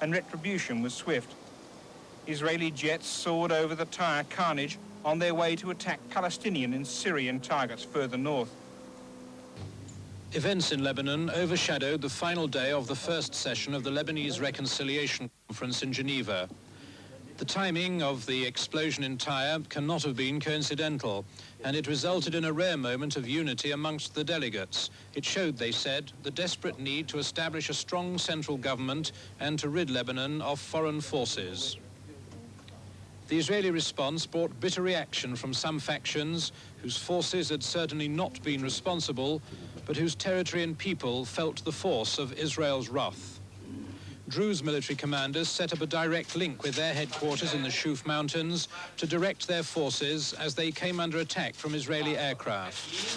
and retribution was swift. Israeli jets soared over the tire carnage on their way to attack Palestinian and Syrian targets further north. Events in Lebanon overshadowed the final day of the first session of the Lebanese Reconciliation Conference in Geneva. The timing of the explosion in Tyre cannot have been coincidental, and it resulted in a rare moment of unity amongst the delegates. It showed, they said, the desperate need to establish a strong central government and to rid Lebanon of foreign forces. The Israeli response brought bitter reaction from some factions whose forces had certainly not been responsible, but whose territory and people felt the force of Israel's wrath. Druze military commanders set up a direct link with their headquarters in the Shuf Mountains to direct their forces as they came under attack from Israeli aircraft.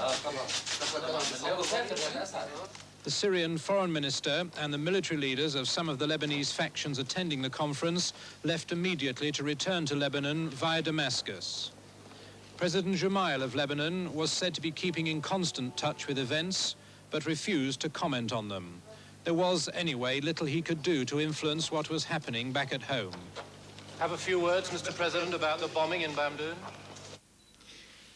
The Syrian foreign minister and the military leaders of some of the Lebanese factions attending the conference left immediately to return to Lebanon via Damascus. President Gemayel of Lebanon was said to be keeping in constant touch with events, but refused to comment on them. There was, anyway, little he could do to influence what was happening back at home. Have a few words, Mr. President, about the bombing in Bamdoun.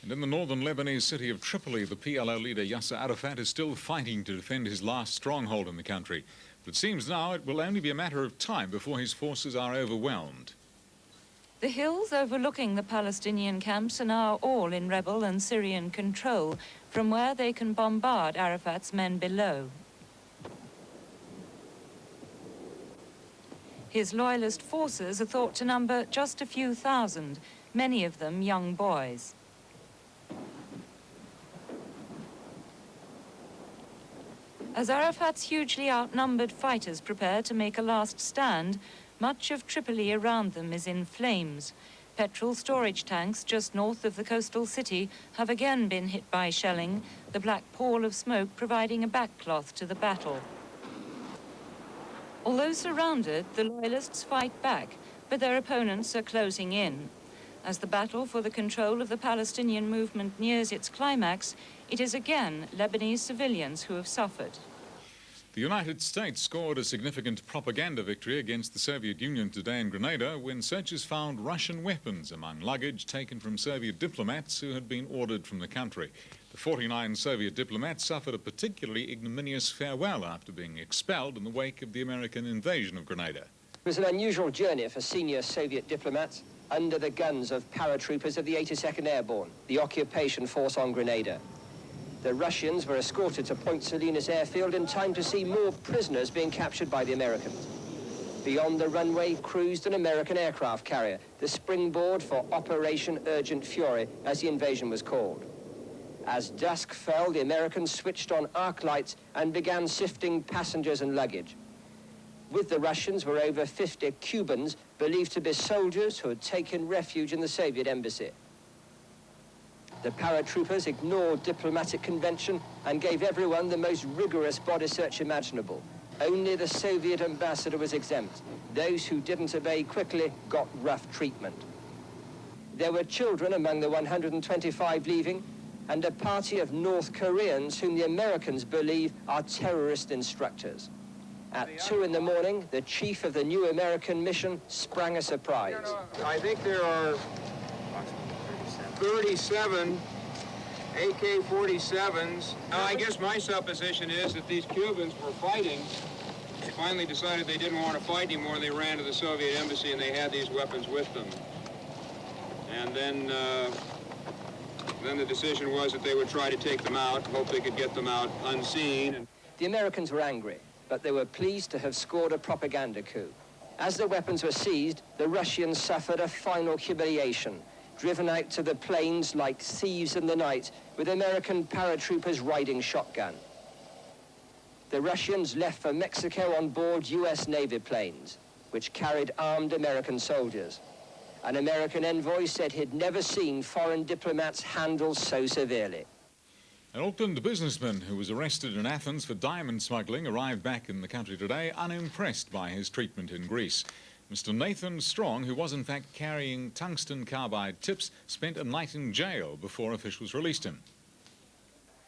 And in the northern Lebanese city of Tripoli, the PLO leader Yasser Arafat is still fighting to defend his last stronghold in the country. But it seems now it will only be a matter of time before his forces are overwhelmed. The hills overlooking the Palestinian camps are now all in rebel and Syrian control, from where they can bombard Arafat's men below. His loyalist forces are thought to number just a few thousand, many of them young boys. As Arafat's hugely outnumbered fighters prepare to make a last stand, much of Tripoli around them is in flames. Petrol storage tanks just north of the coastal city have again been hit by shelling, the black pall of smoke providing a backcloth to the battle. Although surrounded, the loyalists fight back, but their opponents are closing in. As the battle for the control of the Palestinian movement nears its climax, it is again Lebanese civilians who have suffered. The United States scored a significant propaganda victory against the Soviet Union today in Grenada when searchers found Russian weapons among luggage taken from Soviet diplomats who had been ordered from the country. The 49 Soviet diplomats suffered a particularly ignominious farewell after being expelled in the wake of the American invasion of Grenada. It was an unusual journey for senior Soviet diplomats under the guns of paratroopers of the 82nd Airborne, the occupation force on Grenada. The Russians were escorted to Point Salinas airfield in time to see more prisoners being captured by the Americans. Beyond the runway cruised an American aircraft carrier, the springboard for Operation Urgent Fury, as the invasion was called. As dusk fell, the Americans switched on arc lights and began sifting passengers and luggage. With the Russians were over 50 Cubans, believed to be soldiers who had taken refuge in the Soviet embassy. The paratroopers ignored diplomatic convention and gave everyone the most rigorous body search imaginable. Only the Soviet ambassador was exempt. Those who didn't obey quickly got rough treatment. There were children among the 125 leaving, and a party of North Koreans whom the Americans believe are terrorist instructors. At 2 in the morning, the chief of the new American mission sprang a surprise. I think there are 37 AK-47s. I guess my supposition is that these Cubans were fighting. They finally decided they didn't want to fight anymore. They ran to the Soviet embassy and they had these weapons with them. And then the decision was that they would try to take them out, hope they could get them out unseen. The Americans were angry, but they were pleased to have scored a propaganda coup. As the weapons were seized, the Russians suffered a final humiliation, driven out to the plains like thieves in the night, with American paratroopers riding shotgun. The Russians left for Mexico on board U.S. Navy planes, which carried armed American soldiers. An American envoy said he'd never seen foreign diplomats handled so severely. An Auckland businessman who was arrested in Athens for diamond smuggling arrived back in the country today unimpressed by his treatment in Greece. Mr. Nathan Strong, who was in fact carrying tungsten carbide tips, spent a night in jail before officials released him.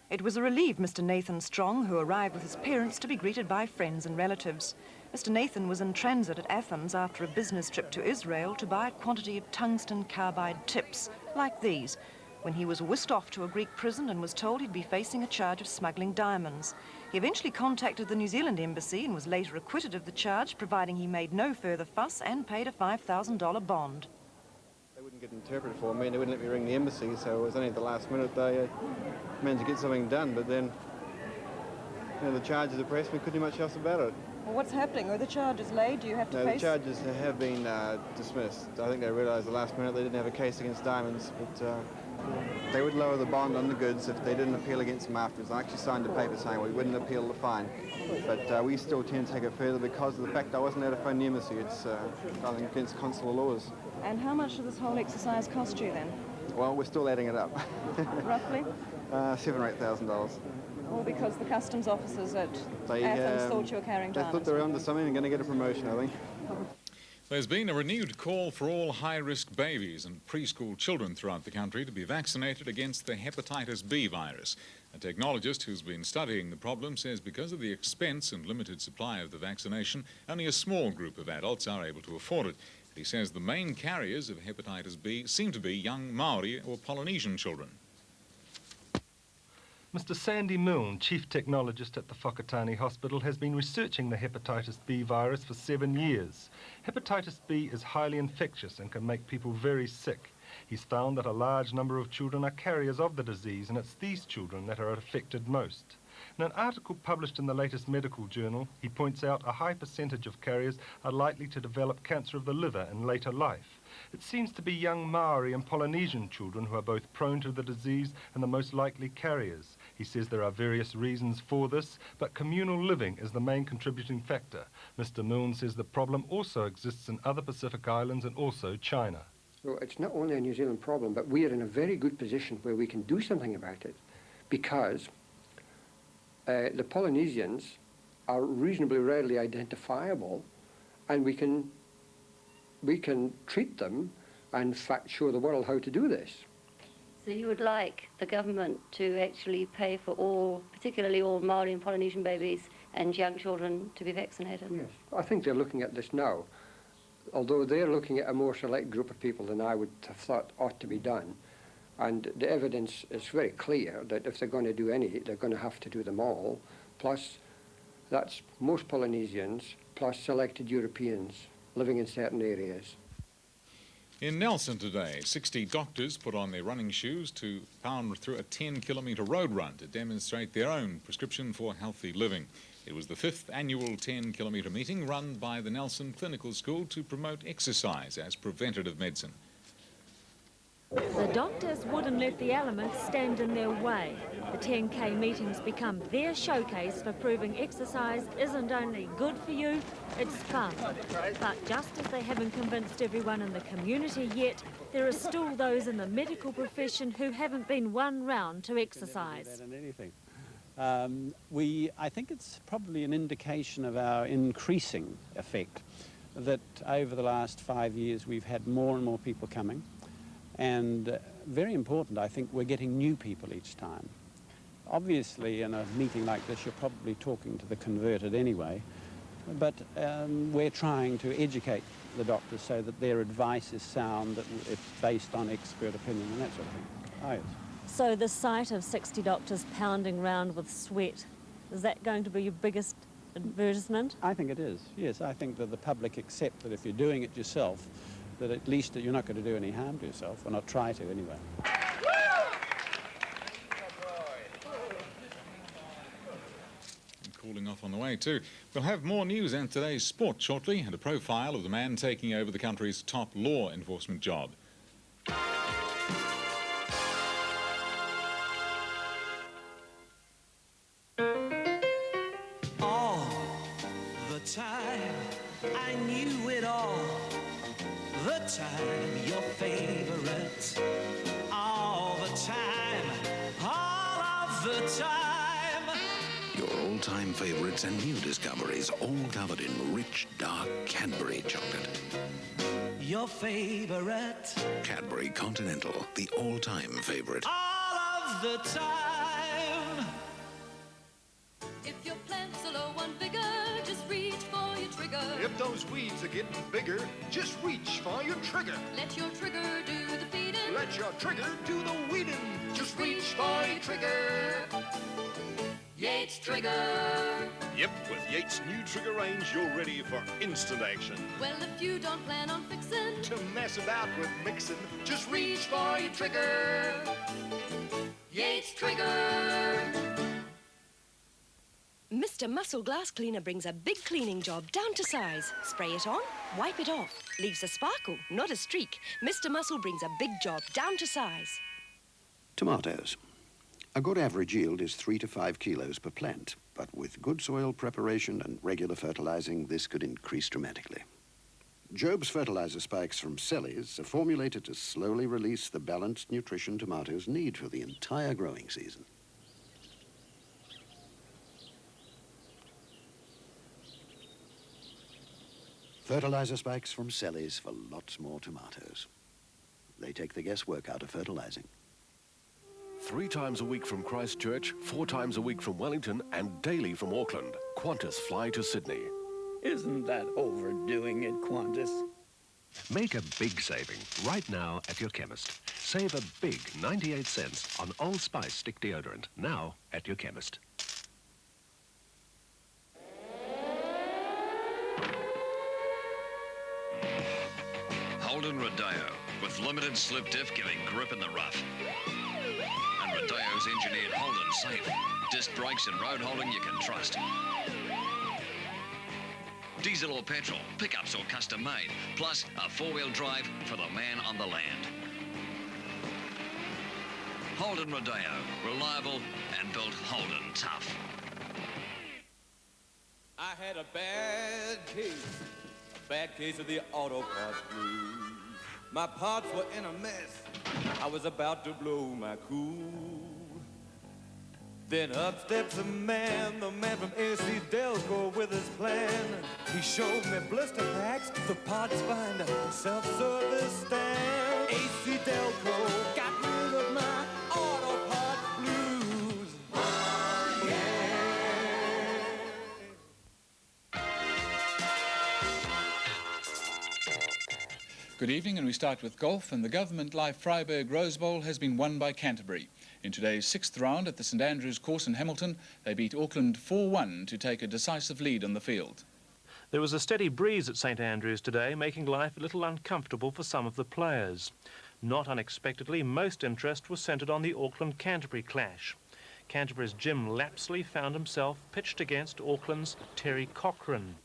It was a relieved Mr. Nathan Strong who arrived with his parents to be greeted by friends and relatives. Mr. Nathan was in transit at Athens after a business trip to Israel to buy a quantity of tungsten carbide tips, like these, when he was whisked off to a Greek prison and was told he'd be facing a charge of smuggling diamonds. He eventually contacted the New Zealand embassy and was later acquitted of the charge, providing he made no further fuss and paid a $5,000 bond. They wouldn't get an interpreter for me, and they wouldn't let me ring the embassy, so it was only at the last minute they managed to get something done, but then the charges are pressed, we couldn't do much else about it. Well, what's happening? Are the charges laid? Do you have to face... No, the charges have been dismissed. I think they realised the last minute they didn't have a case against diamonds, but they would lower the bond on the goods if they didn't appeal against them afterwards. I actually signed a paper saying we wouldn't appeal the fine, but we still tend to take it further because of the fact I wasn't able to phone the embassy. It's going against consular laws. And how much did this whole exercise cost you then? Well, we're still adding it up. Roughly? $7,000 or $8,000. All because the customs officers at Athens thought you were carrying diamonds. They thought they were onto something and going to get a promotion, I think. There's been a renewed call for all high-risk babies and preschool children throughout the country to be vaccinated against the Hepatitis B virus. A technologist who's been studying the problem says because of the expense and limited supply of the vaccination, only a small group of adults are able to afford it. He says the main carriers of hepatitis B seem to be young Maori or Polynesian children. Mr. Sandy Milne, Chief Technologist at the Whakatane Hospital, has been researching the hepatitis B virus for 7 years. Hepatitis B is highly infectious and can make people very sick. He's found that a large number of children are carriers of the disease, and it's these children that are affected most. In an article published in the latest medical journal, he points out a high percentage of carriers are likely to develop cancer of the liver in later life. It seems to be young Maori and Polynesian children who are both prone to the disease and the most likely carriers. He says there are various reasons for this, but communal living is the main contributing factor. Mr. Milne says the problem also exists in other Pacific islands and also China. So it's not only a New Zealand problem, but we are in a very good position where we can do something about it, because the Polynesians are reasonably readily identifiable, and we can treat them and in fact show the world how to do this. So you would like the government to actually pay for all, particularly all Maori and Polynesian babies and young children to be vaccinated? Yes, I think they're looking at this now, although they're looking at a more select group of people than I would have thought ought to be done. And the evidence is very clear that if they're going to do any, they're going to have to do them all, plus that's most Polynesians, plus selected Europeans living in certain areas. In Nelson today, 60 doctors put on their running shoes to pound through a 10-kilometre road run to demonstrate their own prescription for healthy living. It was the 5th annual 10-kilometre meeting run by the Nelson Clinical School to promote exercise as preventative medicine. The doctors wouldn't let the elements stand in their way. The 10K meetings become their showcase for proving exercise isn't only good for you, it's fun. But just as they haven't convinced everyone in the community yet, there are still those in the medical profession who haven't been won round to exercise. I think it's probably an indication of our increasing effect that over the last 5 years we've had more and more people coming. And very important, I think, we're getting new people each time. Obviously, in a meeting like this, you're probably talking to the converted anyway, but we're trying to educate the doctors so that their advice is sound, that it's based on expert opinion and that sort of thing. Oh, yes. So the sight of 60 doctors pounding round with sweat, is that going to be your biggest advertisement? I think it is, yes. I think that the public accept that if you're doing it yourself, that at least that you're not going to do any harm to yourself, or not try to anyway. And cooling off on the way too. We'll have more news and today's sport shortly, and a profile of the man taking over the country's top law enforcement job. All the time I knew it all. The time, your favorite. All the time, all of the time. Your all-time favorites and new discoveries, all covered in rich, dark Cadbury chocolate. Your favorite. Cadbury Continental, the all-time favorite. All of the time. If your plants are low on vigor, just reach for your tree. those weeds are getting bigger, just reach for your trigger. Let your trigger do the feeding. Let your trigger do the weeding. Just reach for your trigger. Yates Trigger. Yep, with Yates' new trigger range, you're ready for instant action. Well, if you don't plan on fixing to mess about with mixing, just reach for your trigger. Yates Trigger. Mr. Muscle Glass Cleaner brings a big cleaning job down to size. Spray it on, wipe it off. Leaves a sparkle, not a streak. Mr. Muscle brings a big job down to size. Tomatoes. A good average yield is 3 to 5 kilos per plant, but with good soil preparation and regular fertilizing, this could increase dramatically. Job's fertilizer spikes from Sellies are formulated to slowly release the balanced nutrition tomatoes need for the entire growing season. Fertilizer spikes from Sellies for lots more tomatoes. They take the guesswork out of fertilizing. 3 times a week from Christchurch, 4 times a week from Wellington, and daily from Auckland. Qantas fly to Sydney. Isn't that overdoing it, Qantas? Make a big saving right now at your chemist. Save a big 98 cents on Old Spice stick deodorant, now at your chemist. Holden Rodeo, with limited slip diff giving grip in the rough. And Rodeo's engineered Holden safe. Disc brakes and road holding you can trust. Diesel or petrol, pickups or custom made, plus a 4-wheel drive for the man on the land. Holden Rodeo, reliable and built Holden tough. I had a bad case of the auto parts blues. My parts were in a mess. I was about to blow my cool. Then up steps the man from AC Delco with his plan. He showed me blister packs, the parts finder, self-service stand. AC Delco got rid of my auto parts blues. Oh, yeah. Good evening, and we start with golf, and the Government Life Freiburg Rose Bowl has been won by Canterbury. In today's 6th round at the St Andrews course in Hamilton, they beat Auckland 4-1 to take a decisive lead on the field. There was a steady breeze at St Andrews today, making life a little uncomfortable for some of the players. Not unexpectedly, most interest was centred on the Auckland-Canterbury clash. Canterbury's Jim Lapsley found himself pitched against Auckland's Terry Cochrane.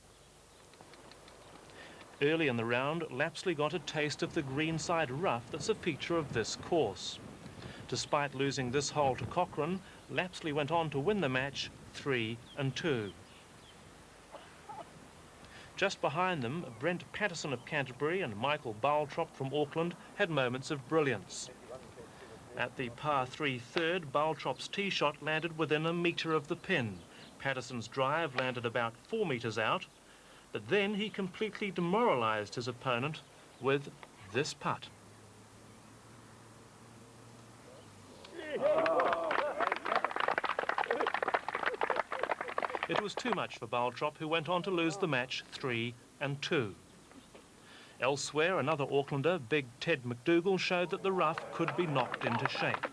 Early in the round, Lapsley got a taste of the greenside rough that's a feature of this course. Despite losing this hole to Cochrane, Lapsley went on to win the match 3-2. Just behind them, Brent Patterson of Canterbury and Michael Baltrop from Auckland had moments of brilliance. At the par 3 third, Baltrop's tee shot landed within a metre of the pin. Patterson's drive landed about 4 metres out, but then he completely demoralised his opponent with this putt. It was too much for Baltrop, who went on to lose the match 3-2. Elsewhere, another Aucklander, Big Ted McDougall, showed that the rough could be knocked into shape.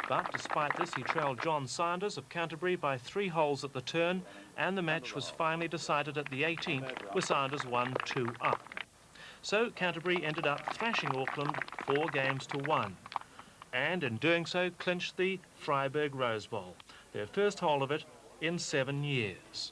But despite this, he trailed John Sanders of Canterbury by 3 holes at the turn, and the match was finally decided at the 18th, with Sanders 1-2 up. So Canterbury ended up thrashing Auckland 4-1, and in doing so clinched the Freiburg Rose Bowl, their first hole of it in 7 years.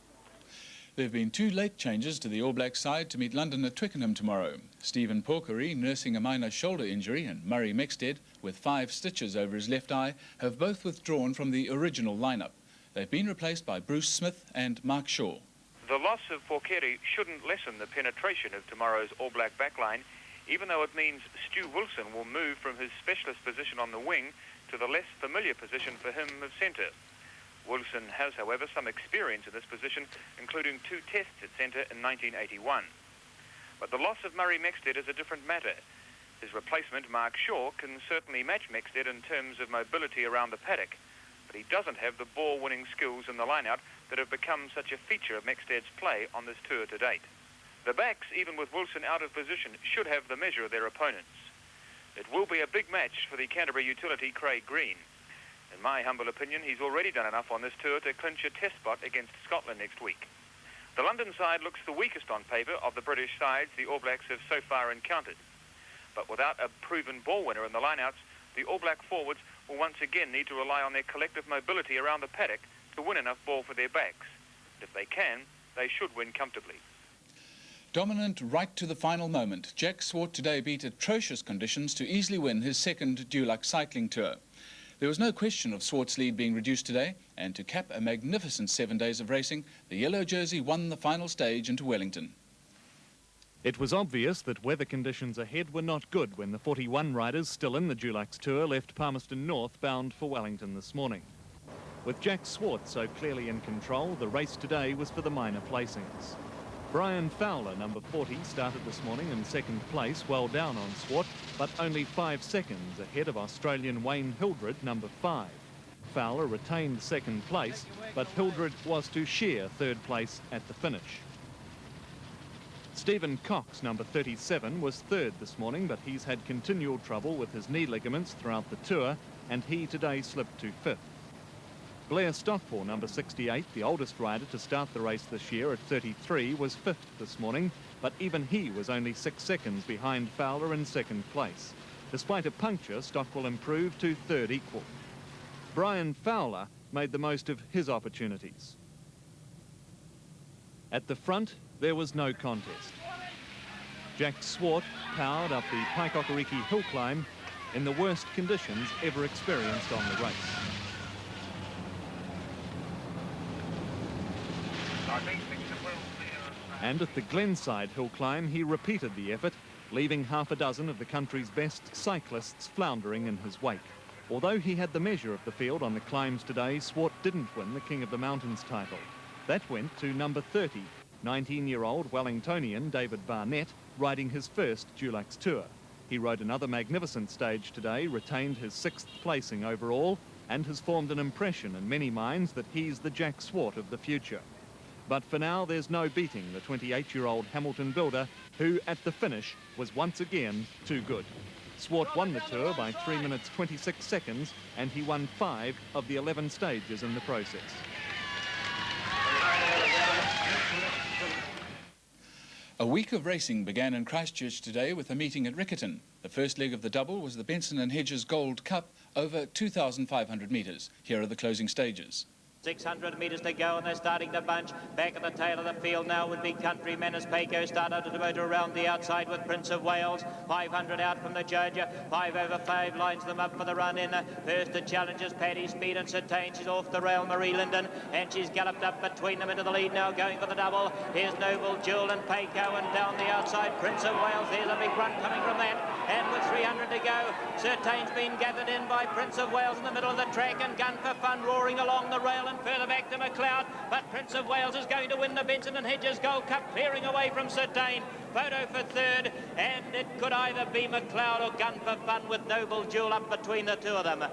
There have been 2 late changes to the All Black side to meet London at Twickenham tomorrow. Stephen Porkery, nursing a minor shoulder injury, and Murray Mexted, with 5 stitches over his left eye, have both withdrawn from the original lineup. They've been replaced by Bruce Smith and Mark Shaw. The loss of Porkery shouldn't lessen the penetration of tomorrow's All Black backline, even though it means Stu Wilson will move from his specialist position on the wing to the less familiar position for him of centre. Wilson has, however, some experience in this position, including 2 tests at centre in 1981. But the loss of Murray Mexted is a different matter. His replacement, Mark Shaw, can certainly match Mexted in terms of mobility around the paddock, but he doesn't have the ball-winning skills in the line-out that have become such a feature of Mexted's play on this tour to date. The backs, even with Wilson out of position, should have the measure of their opponents. It will be a big match for the Canterbury utility Craig Green. In my humble opinion, he's already done enough on this tour to clinch a test spot against Scotland next week. The London side looks the weakest on paper of the British sides the All Blacks have so far encountered. But without a proven ball winner in the lineouts, the All Black forwards will once again need to rely on their collective mobility around the paddock to win enough ball for their backs. If they can, they should win comfortably. Dominant right to the final moment, Jack Swart today beat atrocious conditions to easily win his second Dulux cycling tour. There was no question of Swart's lead being reduced today, and to cap a magnificent 7 days of racing, the yellow jersey won the final stage into Wellington. It was obvious that weather conditions ahead were not good when the 41 riders still in the Dulux Tour left Palmerston North bound for Wellington this morning. With Jack Swart so clearly in control, the race today was for the minor placings. Brian Fowler, number 40, started this morning in second place, well down on Swart, but only 5 seconds ahead of Australian Wayne Hildred, number 5. Fowler retained second place, but Hildred was to share third place at the finish. Stephen Cox, number 37, was third this morning, but he's had continual trouble with his knee ligaments throughout the tour, and he today slipped to 5th. Blair Stockport, number 68, the oldest rider to start the race this year at 33, was 5th this morning, but even he was only 6 seconds behind Fowler in second place. Despite a puncture, Stockwell improved to third equal. Brian Fowler made the most of his opportunities. At the front, there was no contest. Jack Swart powered up the Paikokariki hill climb in the worst conditions ever experienced on the race. And at the Glenside hill climb, he repeated the effort, leaving half a dozen of the country's best cyclists floundering in his wake. Although he had the measure of the field on the climbs today, Swart didn't win the King of the Mountains title. That went to number 30, 19-year-old Wellingtonian David Barnett, riding his first Dulux Tour. He rode another magnificent stage today, retained his 6th placing overall, and has formed an impression in many minds that he's the Jack Swart of the future. But for now, there's no beating the 28-year-old Hamilton builder, who at the finish was once again too good. Swart won the tour by 3 minutes 26 seconds, and he won 5 of the 11 stages in the process. A week of racing began in Christchurch today with a meeting at Riccarton. The first leg of the double was the Benson and Hedges Gold Cup over 2,500 metres. Here are the closing stages. 600 metres to go and they're starting to bunch. Back at the tail of the field now would be Countryman as Paco started to motor around the outside with Prince of Wales. 500 out from the Georgia. 5 over 5 lines them up for the run in. First to challenges Paddy Speed and Certain. She's off the rail, Marie Linden, and she's galloped up between them into the lead now, going for the double. Here's Noble Jewel and Paco, and down the outside Prince of Wales. There's a big run coming from that, and with 300 to go, Certain's been gathered in by Prince of Wales in the middle of the track, and Gun for Fun roaring along the rail and further back to McLeod, but Prince of Wales is going to win the Benson and Hedges Gold Cup, clearing away from Certain. Photo for third, and it could either be McLeod or Gun for Fun with Noble Jewel up between the two of them.